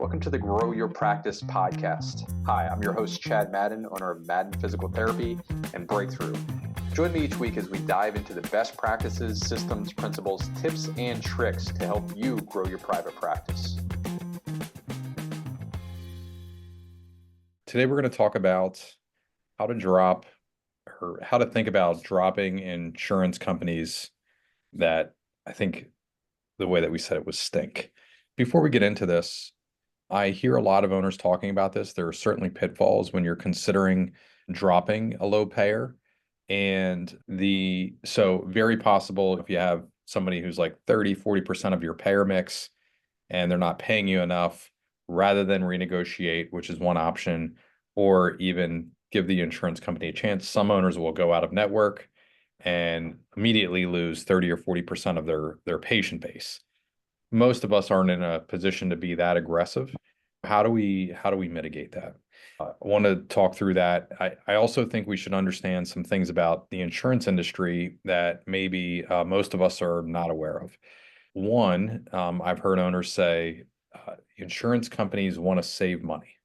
Welcome to the Grow Your Practice podcast. Hi, I'm your host, Chad Madden, owner of Madden Physical Therapy and Breakthrough. Join me each week as we dive into the best practices, systems, principles, tips, and tricks to help you grow your private practice. Today, we're going to talk about how to think about dropping insurance companies that I think the way that we said it was stink. Before we get into this, I hear a lot of owners talking about this. There are certainly pitfalls when you're considering dropping a low payer. So very possible if you have somebody who's like 30-40% of your payer mix and they're not paying you enough, rather than renegotiate, which is one option, or even give the insurance company a chance, some owners will go out of network and immediately lose 30 or 40% of their patient base. Most of us aren't in a position to be that aggressive. How do we mitigate that? I want to talk through that. I also think we should understand some things about the insurance industry that maybe most of us are not aware of. One, I've heard owners say insurance companies want to save money.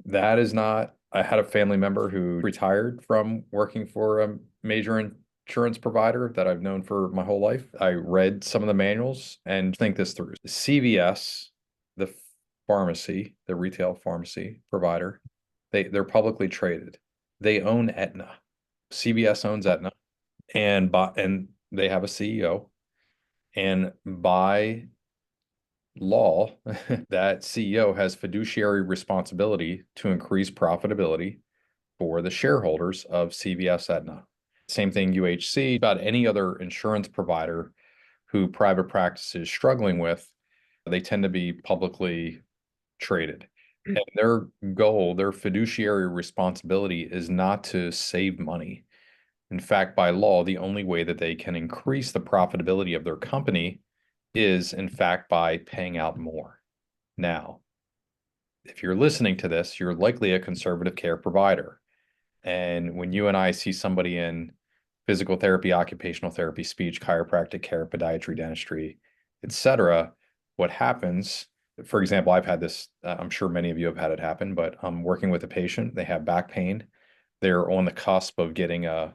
That is not. I had a family member who retired from working for a major insurance provider that I've known for my whole life. I read some of the manuals and think this through. CVS, the pharmacy, the retail pharmacy provider, they're publicly traded. They own Aetna. CVS owns Aetna, and they have a CEO. And by law, that CEO has fiduciary responsibility to increase profitability for the shareholders of CVS Aetna. Same thing, UHC, about any other insurance provider who private practice is struggling with, they tend to be publicly traded. And their goal, their fiduciary responsibility is not to save money. In fact, by law, the only way that they can increase the profitability of their company is, in fact, by paying out more. Now, if you're listening to this, you're likely a conservative care provider. And when you and I see somebody in physical therapy, occupational therapy, speech, chiropractic care, podiatry, dentistry, etc., what happens, for example, I've had this, I'm sure many of you have had it happen, but I'm working with a patient, they have back pain. They're on the cusp of getting a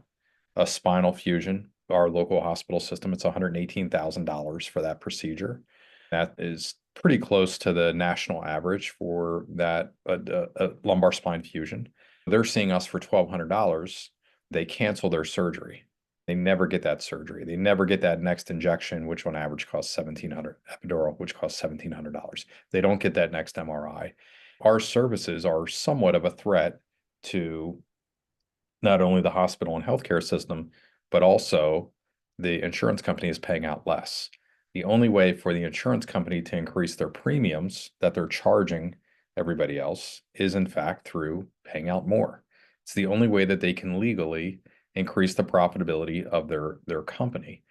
spinal fusion. Our local hospital system, it's $118,000 for that procedure. That is pretty close to the national average for that a lumbar spine fusion. They're seeing us for $1,200. They cancel their surgery. They never get that surgery. They never get that next injection, which on average costs $1,700, epidural, which costs $1,700. They don't get that next MRI. Our services are somewhat of a threat to not only the hospital and healthcare system, but also the insurance company is paying out less. The only way for the insurance company to increase their premiums that they're charging everybody else is, in fact, through paying out more. It's the only way that they can legally increase the profitability of their company.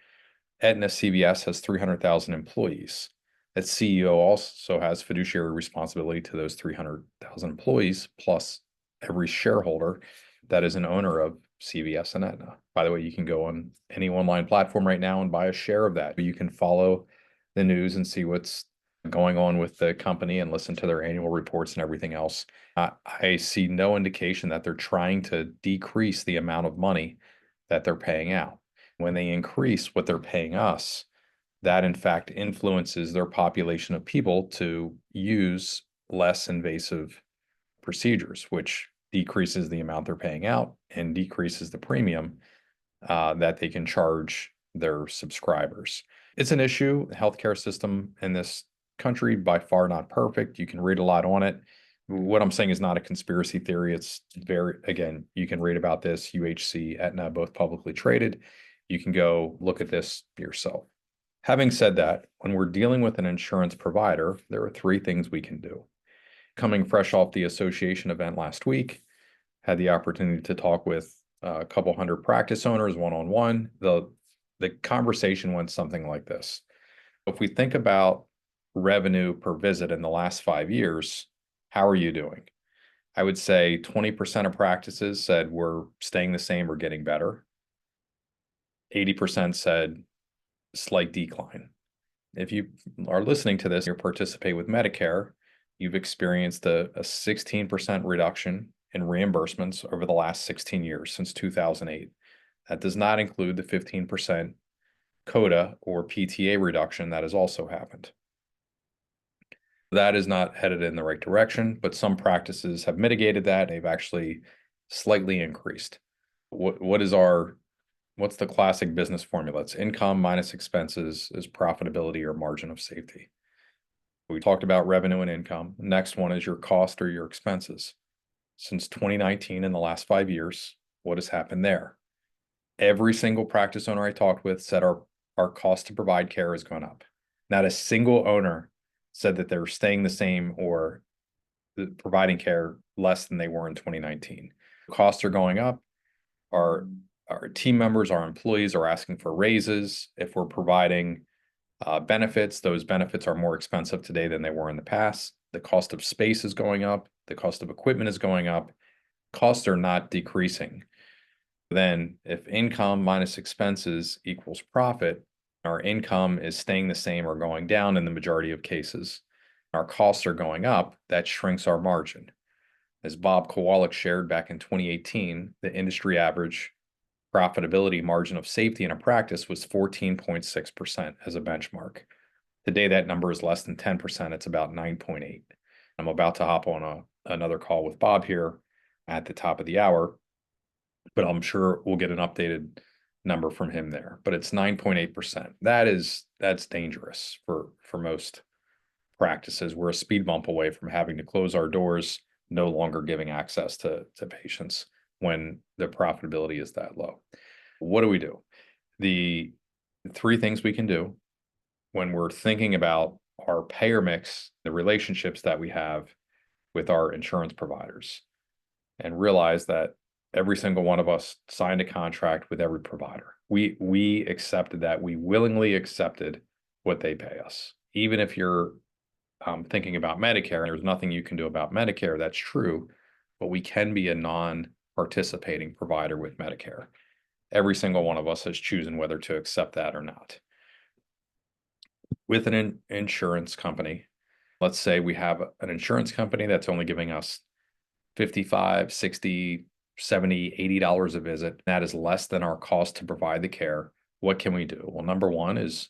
Aetna CVS has 300,000 employees. That CEO also has fiduciary responsibility to those 300,000 employees, plus every shareholder that is an owner of CVS and Aetna. By the way, you can go on any online platform right now and buy a share of that. You can follow the news and see what's going on with the company and listen to their annual reports and everything else. I see no indication that they're trying to decrease the amount of money that they're paying out. When they increase what they're paying us, that in fact influences their population of people to use less invasive procedures, which decreases the amount they're paying out and decreases the premium that they can charge their subscribers. It's an issue. The healthcare system in this country, by far not perfect. You can read a lot on it. What I'm saying is not a conspiracy theory. It's again, you can read about this. UHC, Aetna, both publicly traded. You can go look at this yourself. Having said that, when we're dealing with an insurance provider, there are three things we can do. Coming fresh off the association event last week, had the opportunity to talk with a couple hundred practice owners one-on-one. The conversation went something like this. If we think about revenue per visit in the last 5 years, how are you doing? I would say 20% of practices said we're staying the same or getting better. 80% said slight decline. If you are listening to this, you participate with Medicare, you've experienced a 16% reduction in reimbursements over the last 16 years since 2008. That does not include the 15% CODA or PTA reduction that has also happened. That is not headed in the right direction, but some practices have mitigated that. They've actually slightly increased. What's the classic business formula? It's income minus expenses is profitability or margin of safety. We talked about revenue and income. Next one is your cost or your expenses. Since 2019, in the last 5 years, what has happened there? Every single practice owner I talked with said our cost to provide care has gone up. Not a single owner said that they're staying the same or providing care less than they were in 2019. Costs are going up. Our team members, our employees are asking for raises. If we're providing benefits, those benefits are more expensive today than they were in the past. The cost of space is going up. The cost of equipment is going up. Costs are not decreasing. Then if income minus expenses equals profit, our income is staying the same or going down in the majority of cases. Our costs are going up, that shrinks our margin. As Bob Kowalik shared back in 2018, the industry average profitability margin of safety in a practice was 14.6% as a benchmark. Today, that number is less than 10%. It's about 9.8. I'm about to hop on another call with Bob here at the top of the hour, but I'm sure we'll get an updated number from him there. But it's 9.8%. That's dangerous for most practices. We're a speed bump away from having to close our doors, no longer giving access to patients when the profitability is that low. What do? The three things we can do when we're thinking about our payer mix, the relationships that we have with our insurance providers, and realize that every single one of us signed a contract with every provider. We accepted that. We willingly accepted what they pay us. Even if you're thinking about Medicare, and there's nothing you can do about Medicare, that's true, but we can be a non-participating provider with Medicare. Every single one of us has chosen whether to accept that or not. With an insurance company, let's say we have an insurance company that's only giving us $55, $60, $70, $80 a visit. That is less than our cost to provide the care. What can we do? Well, number one is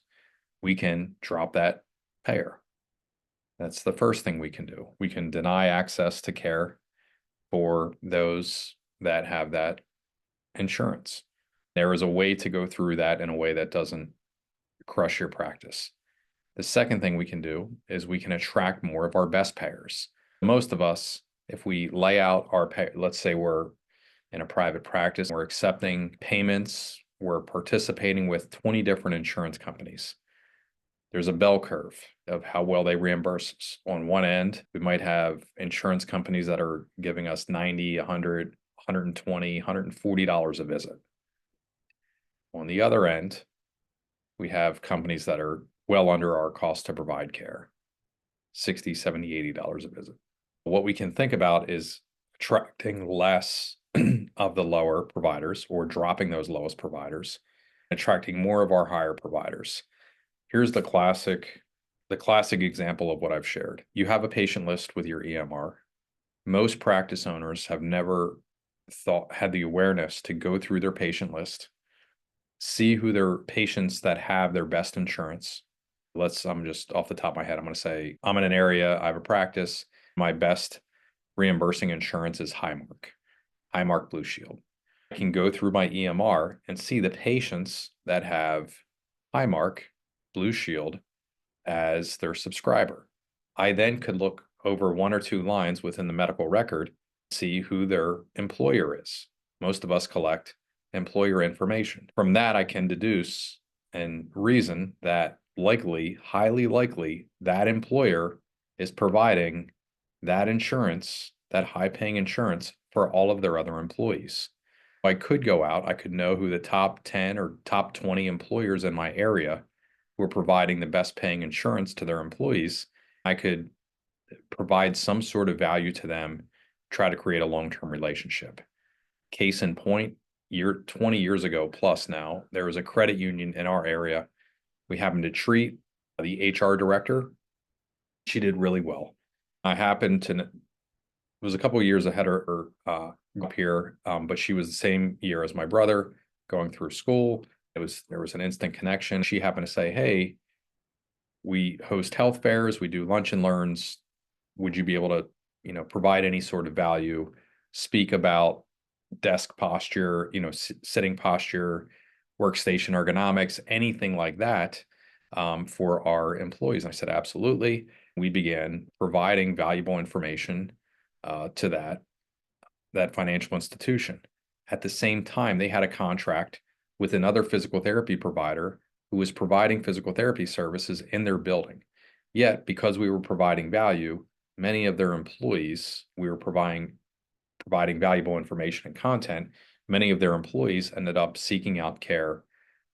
we can drop that payer. That's the first thing we can do. We can deny access to care for those that have that insurance. There is a way to go through that in a way that doesn't crush your practice. The second thing we can do is we can attract more of our best payers. Most of us, if we lay out our pay, let's say we're in a private practice, we're accepting payments, we're participating with 20 different insurance companies. There's a bell curve of how well they reimburse us. On one end, we might have insurance companies that are giving us $90, $100, $120, $140 a visit. On the other end, we have companies that are well under our cost to provide care, $60, $70, $80 a visit. What we can think about is attracting less of the lower providers or dropping those lowest providers, attracting more of our higher providers. Here's the classic example of what I've shared. You have a patient list with your EMR. Most practice owners have never had the awareness to go through their patient list, see who their patients that have their best insurance. I'm just off the top of my head, I'm going to say I'm in an area, I have a practice. My best reimbursing insurance is Highmark Blue Shield. I can go through my EMR and see the patients that have Highmark Blue Shield as their subscriber. I then could look over one or two lines within the medical record, see who their employer is. Most of us collect employer information. From that, I can deduce and reason that highly likely, that employer is providing that insurance, that high-paying insurance for all of their other employees. I could go out, I could know who the top 10 or top 20 employers in my area who are providing the best paying insurance to their employees. I could provide some sort of value to them, try to create a long-term relationship. Case in point, 20 years ago plus now, there was a credit union in our area. We happened to treat the HR director. She did really well. I happened to, it was a couple of years ahead of her up here, but she was the same year as my brother going through school. There was an instant connection. She happened to say, "Hey, we host health fairs, we do lunch and learns. Would you be able to, provide any sort of value, speak about desk posture, sitting posture, workstation ergonomics, anything like that, for our employees?" And I said, absolutely. We began providing valuable information to that financial institution. At the same time, they had a contract with another physical therapy provider who was providing physical therapy services in their building. Yet, because we were providing value, many of their employees, we were providing valuable information and content. Many of their employees ended up seeking out care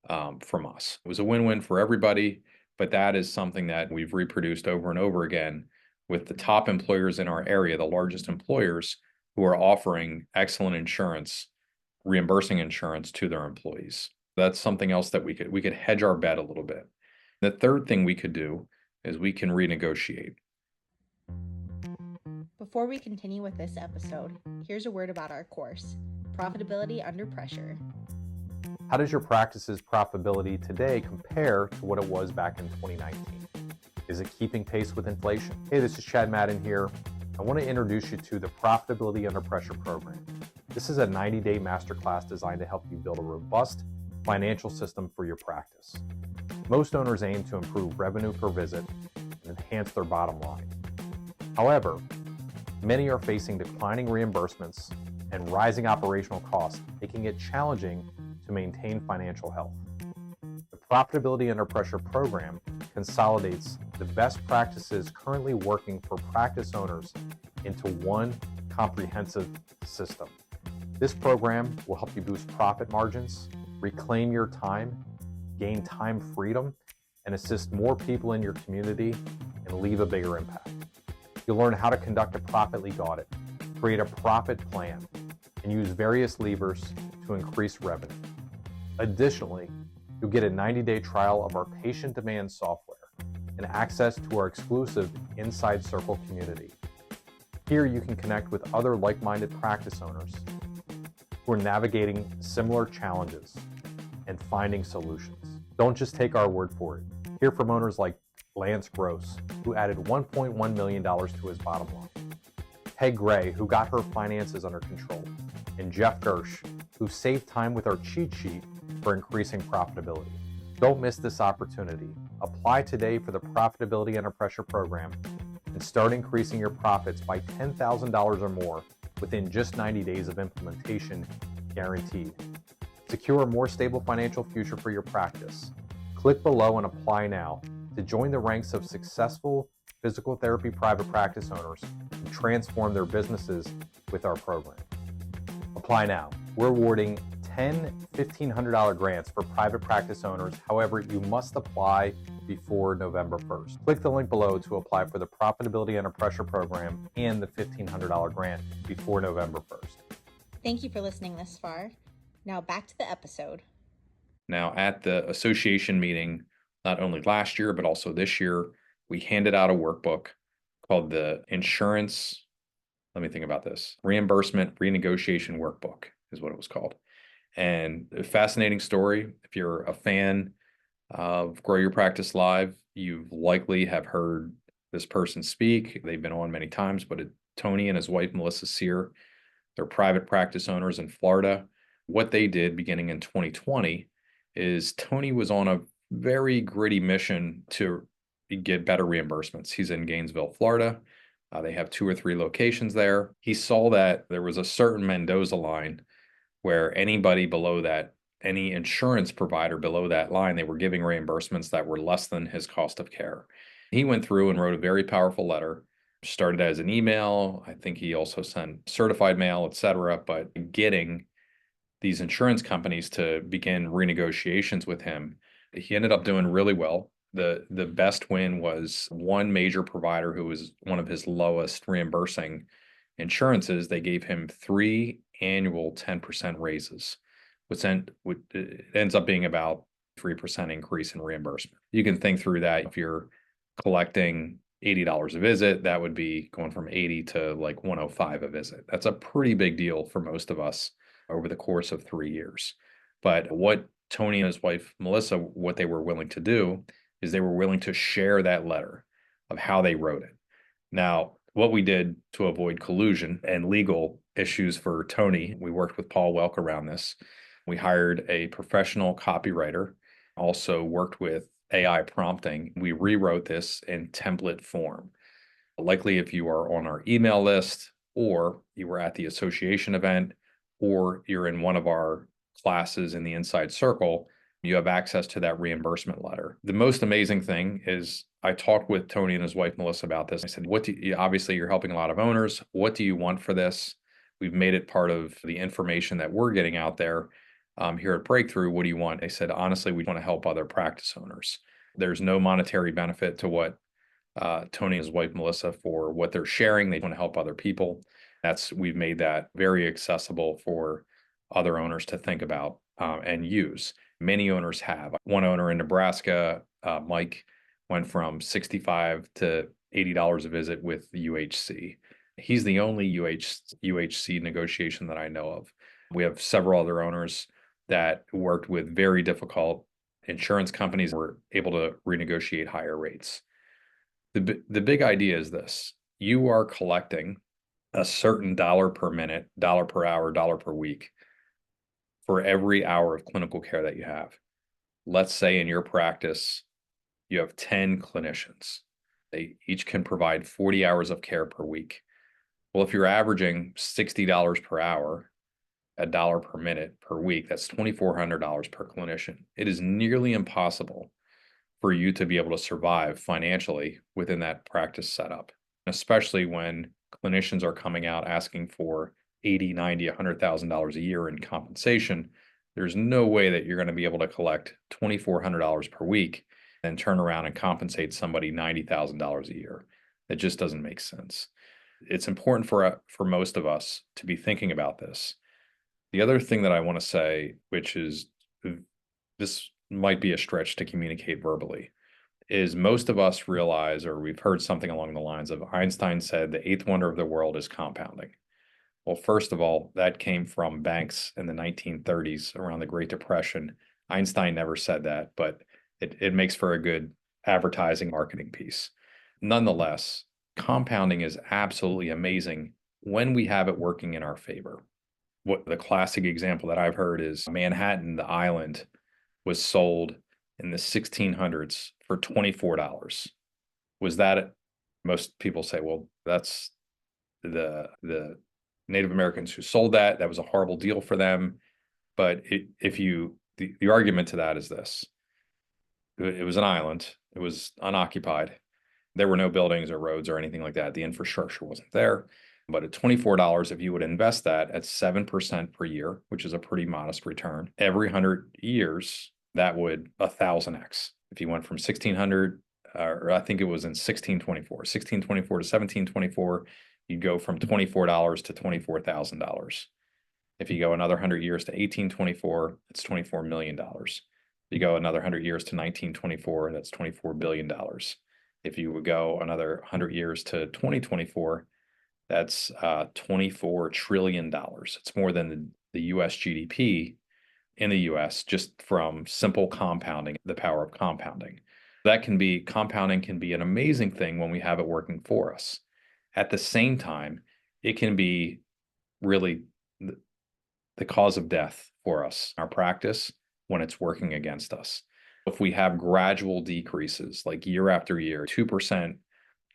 from us. It was a win-win for everybody, but that is something that we've reproduced over and over again with the top employers in our area, the largest employers who are offering excellent insurance, reimbursing insurance to their employees. That's something else that we could hedge our bet a little bit. The third thing we could do is we can renegotiate. Before we continue with this episode, here's a word about our course, Profitability Under Pressure. How does your practice's profitability today compare to what it was back in 2019? Is it keeping pace with inflation? Hey, this is Chad Madden here. I want to introduce you to the Profitability Under Pressure program. This is a 90-day masterclass designed to help you build a robust financial system for your practice. Most owners aim to improve revenue per visit and enhance their bottom line. However, many are facing declining reimbursements and rising operational costs, making it challenging to maintain financial health. The Profitability Under Pressure program consolidates the best practices currently working for practice owners into one comprehensive system. This program will help you boost profit margins, reclaim your time, gain time freedom, and assist more people in your community and leave a bigger impact. You'll learn how to conduct a profit leak audit, create a profit plan, and use various levers to increase revenue. Additionally, you'll get a 90-day trial of our patient demand software and access to our exclusive Inside Circle community. Here you can connect with other like-minded practice owners who are navigating similar challenges and finding solutions. Don't just take our word for it. Hear from owners like Lance Gross, who added $1.1 million to his bottom line, Peg Gray, who got her finances under control, and Jeff Gersh, who saved time with our cheat sheet for increasing profitability. Don't miss this opportunity. Apply today for the Profitability Under Pressure program and start increasing your profits by $10,000 or more within just 90 days of implementation, guaranteed. Secure a more stable financial future for your practice. Click below and apply now to join the ranks of successful physical therapy private practice owners who transform their businesses with our program. Apply now. We're awarding 10 $1,500 grants for private practice owners. However, you must apply before November 1st. Click the link below to apply for the Profitability Under Pressure program and the $1,500 grant before November 1st. Thank you for listening this far. Now back to the episode. Now, at the association meeting, not only last year, but also this year, we handed out a workbook called the Insurance, let me think about this, Reimbursement Renegotiation Workbook is what it was called. And a fascinating story. If you're a fan of Grow Your Practice Live, you likely have heard this person speak. They've been on many times, but Tony and his wife, Melissa Sear, they're private practice owners in Florida. What they did beginning in 2020 is Tony was on a very gritty mission to get better reimbursements. He's in Gainesville, Florida. They have 2 or 3 locations there. He saw that there was a certain Mendoza line where anybody below that, any insurance provider below that line, they were giving reimbursements that were less than his cost of care. He went through and wrote a very powerful letter, started as an email. I think he also sent certified mail, etc. But getting these insurance companies to begin renegotiations with him, he ended up doing really well. The best win was one major provider who was one of his lowest reimbursing insurances. They gave him 3 annual 10% raises, which ends up being about 3% increase in reimbursement. You can think through that. If you're collecting $80 a visit, that would be going from 80 to like 105 a visit. That's a pretty big deal for most of us over the course of 3 years. But what Tony and his wife, Melissa, what they were willing to do is they were willing to share that letter of how they wrote it. Now, what we did to avoid collusion and legal issues for Tony, we worked with Paul Welk around this. We hired a professional copywriter, also worked with AI prompting. We rewrote this in template form. Likely if you are on our email list, or you were at the association event, or you're in one of our classes in the Inside Circle, you have access to that reimbursement letter. The most amazing thing is I talked with Tony and his wife, Melissa, about this. I said, obviously you're helping a lot of owners. What do you want for this? We've made it part of the information that we're getting out there here at Breakthrough. What do you want? They said, honestly, we want to help other practice owners. There's no monetary benefit to what Tony and his wife, Melissa, for what they're sharing. They want to help other people. We've made that very accessible for other owners to think about and use. Many owners have. One owner in Nebraska, Mike, went from $65 to $80 a visit with the UHC. He's the only UHC negotiation that I know of. We have several other owners that worked with very difficult insurance companies and were able to renegotiate higher rates. The big idea is this: you are collecting a certain dollar per minute, dollar per hour, dollar per week for every hour of clinical care that you have. Let's say in your practice, you have 10 clinicians. They each can provide 40 hours of care per week. Well, if you're averaging $60 per hour, $1 per minute per week, that's $2,400 per clinician. It is nearly impossible for you to be able to survive financially within that practice setup, especially when clinicians are coming out asking for $80,000, $90,000, $100,000 a year in compensation. There's no way that you're going to be able to collect $2,400 per week and turn around and compensate somebody $90,000 a year. It just doesn't make sense. It's important for most of us to be thinking about this. The other thing that I want to say, which is this might be a stretch to communicate verbally, is most of us realize, or we've heard something along the lines of Einstein said the eighth wonder of the world is compounding. Well, first of all, that came from banks in the 1930s around the Great Depression. Einstein never said that, but it makes for a good advertising marketing piece. Nonetheless, compounding is absolutely amazing when we have it working in our favor. What the classic example that I've heard is Manhattan, the island, was sold in the 1600s for $24. Was that, most people say, well, that's the Native Americans who sold that. That was a horrible deal for them. But the argument to that is this: it was an island. It was unoccupied. There were no buildings or roads or anything like that. The infrastructure wasn't there. But at $24, if you would invest that at 7% per year, which is a pretty modest return, every 100 years, that would 1,000x. If you went from 1600, or I think it was in 1624 to 1724, you'd go from $24 to $24,000. If you go another 100 years to 1824, it's $24 million. If you go another 100 years to 1924, that's $24 billion. If you would go another 100 years to 2024, that's $24 trillion. It's more than the US GDP in the US, just from simple compounding, the power of compounding. Compounding can be an amazing thing when we have it working for us. At the same time, it can be really the cause of death for us, our practice, when it's working against us. If we have gradual decreases, like year after year, 2%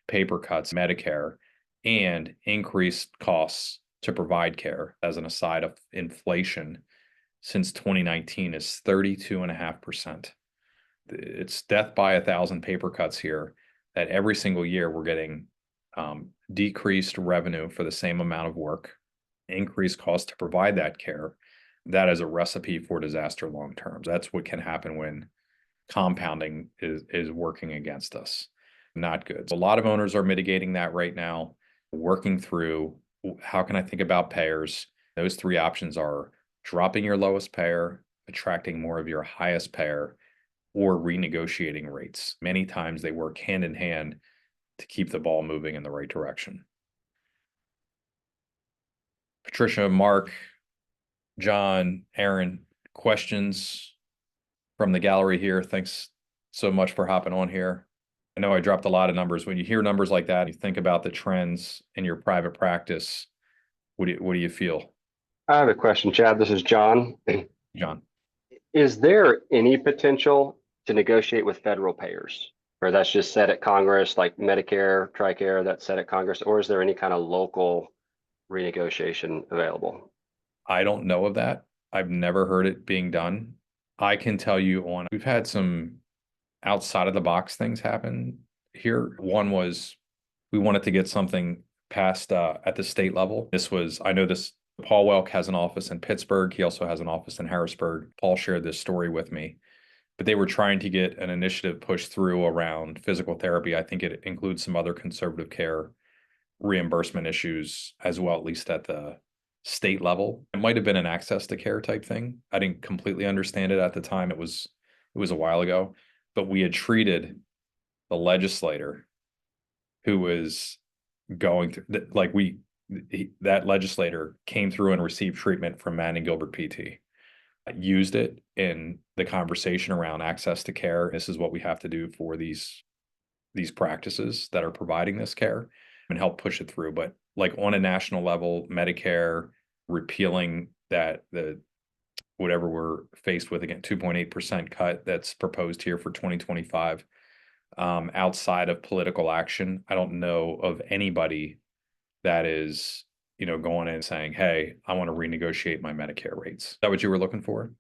paper cuts, Medicare, and increased costs to provide care, as an aside of inflation since 2019 is 32.5%. It's death by 1,000 paper cuts here, that every single year we're getting decreased revenue for the same amount of work, increased cost to provide that care. That is a recipe for disaster long term. That's what can happen when compounding is working against us. Not good. So a lot of owners are mitigating that right now, working through how can I think about payers. Those three options are dropping your lowest payer, attracting more of your highest payer, or renegotiating rates. Many times they work hand in hand to keep the ball moving in the right direction. Patricia, Mark, John, Aaron, questions from the gallery here? Thanks so much for hopping on here. I know I dropped a lot of numbers. When you hear numbers like that, you think about the trends in your private practice. What do you feel? I have a question, Chad. This is John. John. Is there any potential to negotiate with federal payers? Or that's just set at Congress, like Medicare, TRICARE, that's set at Congress? Or is there any kind of local renegotiation available? I don't know of that. I've never heard it being done. I can tell you we've had some outside of the box things happen here. One was we wanted to get something passed at the state level. Paul Welk has an office in Pittsburgh. He also has an office in Harrisburg. Paul shared this story with me, but they were trying to get an initiative pushed through around physical therapy. I think it includes some other conservative care reimbursement issues as well, at least at the state level. It might have been an access to care type thing. I didn't completely understand it at the time. It was a while ago, but we had treated the legislator who was going through that legislator came through and received treatment from Madden Gilbert PT. Used it in the conversation around access to care. This is what we have to do for these practices that are providing this care, and help push it through. But like on a national level, Medicare repealing whatever we're faced with, again, 2.8% cut that's proposed here for 2025. Outside of political action, I don't know of anybody that is, going in and saying, hey, I want to renegotiate my Medicare rates. Is that what you were looking for?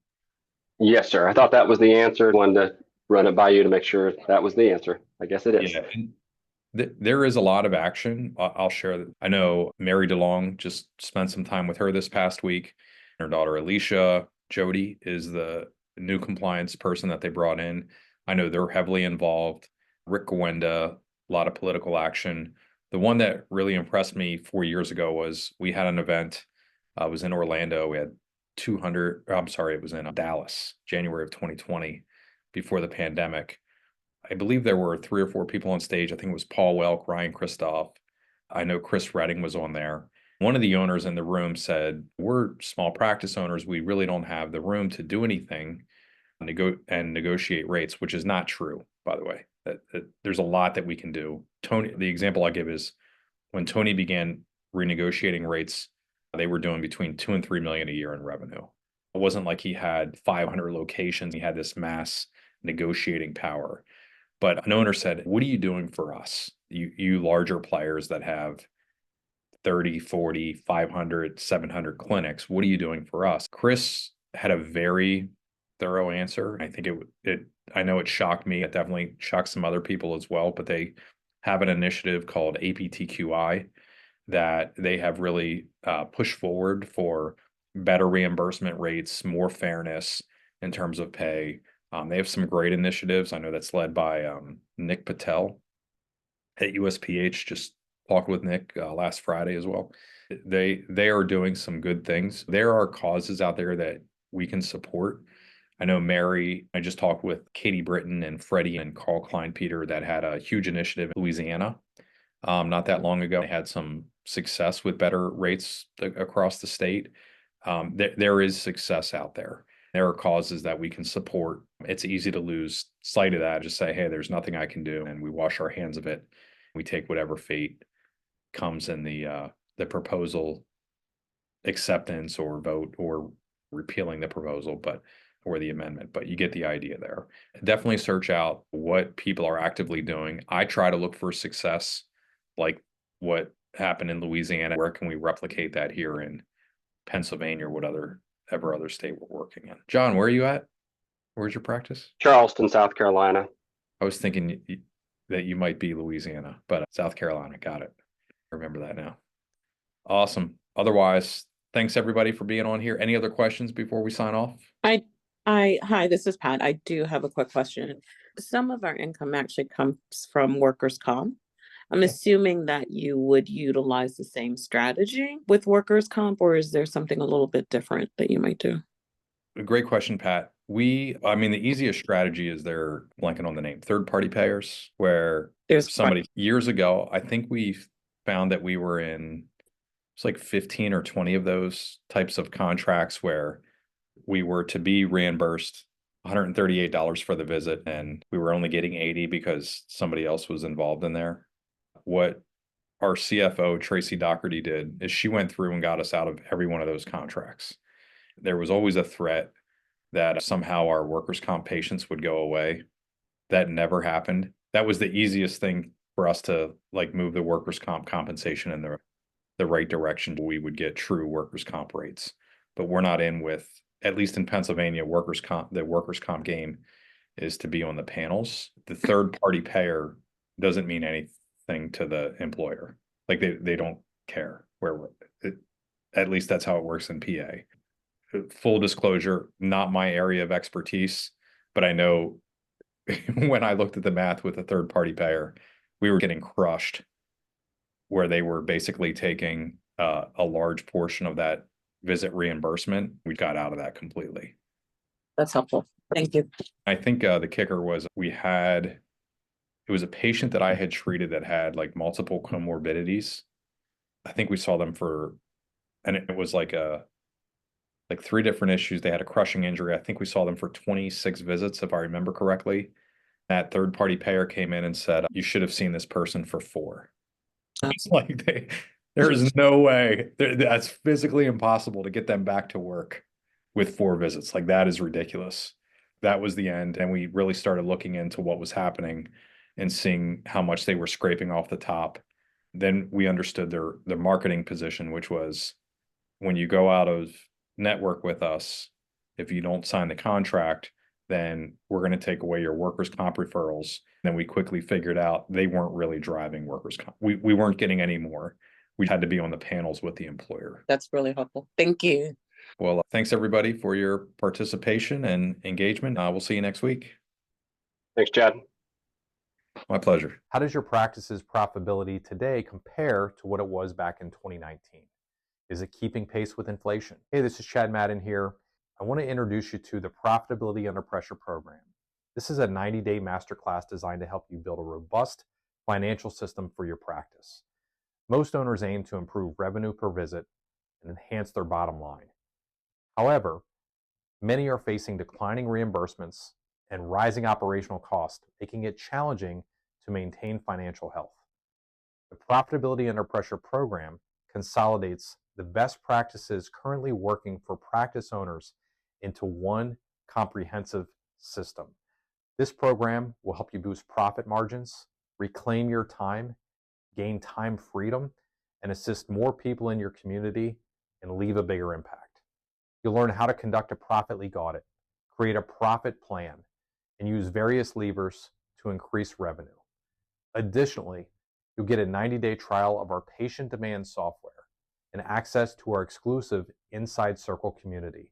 Yes, sir. I thought that was the answer. Wanted to run it by you to make sure that was the answer. I guess it is. Yeah. There is a lot of action. I'll share that. I know Mary DeLong, just spent some time with her this past week. Her daughter, Alicia Jody, is the new compliance person that they brought in. I know they're heavily involved. Rick Gwenda, a lot of political action. The one that really impressed me 4 years ago was we had an event. It was in Orlando. We had it was in Dallas, January of 2020, before the pandemic. I believe there were 3 or 4 people on stage. I think it was Paul Welk, Ryan Christoph. I know Chris Redding was on there. One of the owners in the room said, we're small practice owners. We really don't have the room to do anything and negotiate rates, which is not true, by the way. That there's a lot that we can do. Tony, the example I give is when Tony began renegotiating rates, they were doing between 2 and 3 million a year in revenue. It wasn't like he had 500 locations. He had this mass negotiating power. But an owner said, what are you doing for us? You larger players that have 30, 40, 500, 700 clinics, what are you doing for us? Chris had a very thorough answer. I think I know it shocked me. It definitely shocked some other people as well, but they have an initiative called APTQI that they have really pushed forward for better reimbursement rates, more fairness in terms of pay. They have some great initiatives. I know that's led by Nick Patel at USPH. Just talked with Nick last Friday as well. They are doing some good things. There are causes out there that we can support. I know Mary, I just talked with Katie Britton and Freddie and Carl Klein-Peter that had a huge initiative in Louisiana not that long ago. They had some success with better rates across the state. There is success out there. There are causes that we can support. It's easy to lose sight of that. Just say, hey, there's nothing I can do. And we wash our hands of it. We take whatever fate comes in the proposal acceptance or vote or repealing the proposal, or the amendment, but you get the idea there. Definitely search out what people are actively doing. I try to look for success, like what happened in Louisiana. Where can we replicate that here in Pennsylvania or whatever other state we're working in? John, where are you at? Where's your practice? Charleston, South Carolina. I was thinking that you might be Louisiana, but South Carolina. Got it. I remember that now. Awesome. Otherwise, thanks everybody for being on here. Any other questions before we sign off? Hi, this is Pat. I do have a quick question. Some of our income actually comes from workers' comp. I'm assuming that you would utilize the same strategy with workers' comp, or is there something a little bit different that you might do? A great question, Pat. I mean, the easiest strategy is they're blanking on the name, third-party payers, where There's somebody years ago, I think we found that we were in, it's like 15 or 20 of those types of contracts where we were to be reimbursed $138 for the visit, and we were only getting 80 because somebody else was involved in there. What our CFO, Tracy Doherty, did is she went through and got us out of every one of those contracts. There was always a threat that somehow our workers' comp patients would go away. That never happened. That was the easiest thing for us to like move the workers' comp compensation in the right direction. We would get true workers' comp rates, but we're not in with, at least in Pennsylvania, the workers' comp game is to be on the panels. The third party payer doesn't mean anything to the employer. Like they don't care at least that's how it works in PA. Full disclosure, not my area of expertise, but I know when I looked at the math with a third party payer, we were getting crushed where they were basically taking a large portion of that visit reimbursement. We got out of that completely. That's helpful. Thank you. I think the kicker was it was a patient that I had treated that had like multiple comorbidities. I think we saw them and it was like 3 different issues. They had a crushing injury. I think we saw them for 26 visits, if I remember correctly. That third party payer came in and said, you should have seen this person for 4. It's like there is no way that's physically impossible to get them back to work with 4 visits. Like that is ridiculous. That was the end. And we really started looking into what was happening and seeing how much they were scraping off the top. Then we understood their marketing position, which was when you go out of network with us, if you don't sign the contract, then we're going to take away your workers' comp referrals. Then we quickly figured out they weren't really driving workers' comp. We weren't getting any more. We had to be on the panels with the employer. That's really helpful. Thank you. Well, thanks everybody for your participation and engagement. We'll see you next week. Thanks, Chad. My pleasure. How does your practice's profitability today compare to what it was back in 2019? Is it keeping pace with inflation? Hey, this is Chad Madden here. I want to introduce you to the Profitability Under Pressure program. This is a 90-day masterclass designed to help you build a robust financial system for your practice. Most owners aim to improve revenue per visit and enhance their bottom line. However, many are facing declining reimbursements and rising operational costs, making it challenging to maintain financial health. The Profitability Under Pressure program consolidates the best practices currently working for practice owners into one comprehensive system. This program will help you boost profit margins, reclaim your time, gain time freedom, and assist more people in your community and leave a bigger impact. You'll learn how to conduct a profit leak audit, create a profit plan, and use various levers to increase revenue. Additionally, you'll get a 90-day trial of our patient demand software and access to our exclusive Inside Circle community.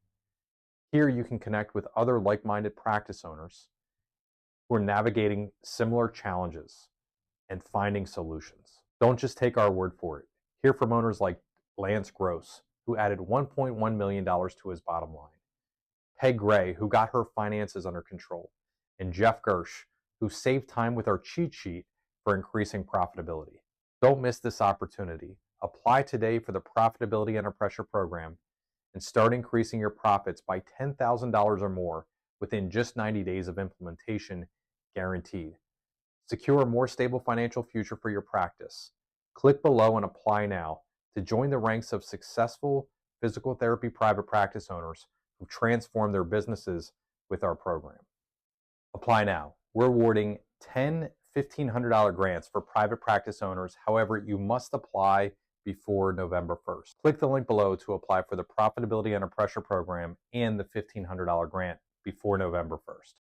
Here you can connect with other like-minded practice owners who are navigating similar challenges and finding solutions. Don't just take our word for it. Hear from owners like Lance Gross, who added $1.1 million to his bottom line, Peg Gray, who got her finances under control, and Jeff Gersh, who saved time with our cheat sheet for increasing profitability. Don't miss this opportunity. Apply today for the Profitability Under Pressure program and start increasing your profits by $10,000 or more within just 90 days of implementation, guaranteed. Secure a more stable financial future for your practice. Click below and apply now to join the ranks of successful physical therapy private practice owners who transform their businesses with our program. Apply now. We're awarding 10 $1,500 grants for private practice owners. However, you must apply before November 1st. Click the link below to apply for the Profitability Under Pressure program and the $1,500 grant before November 1st.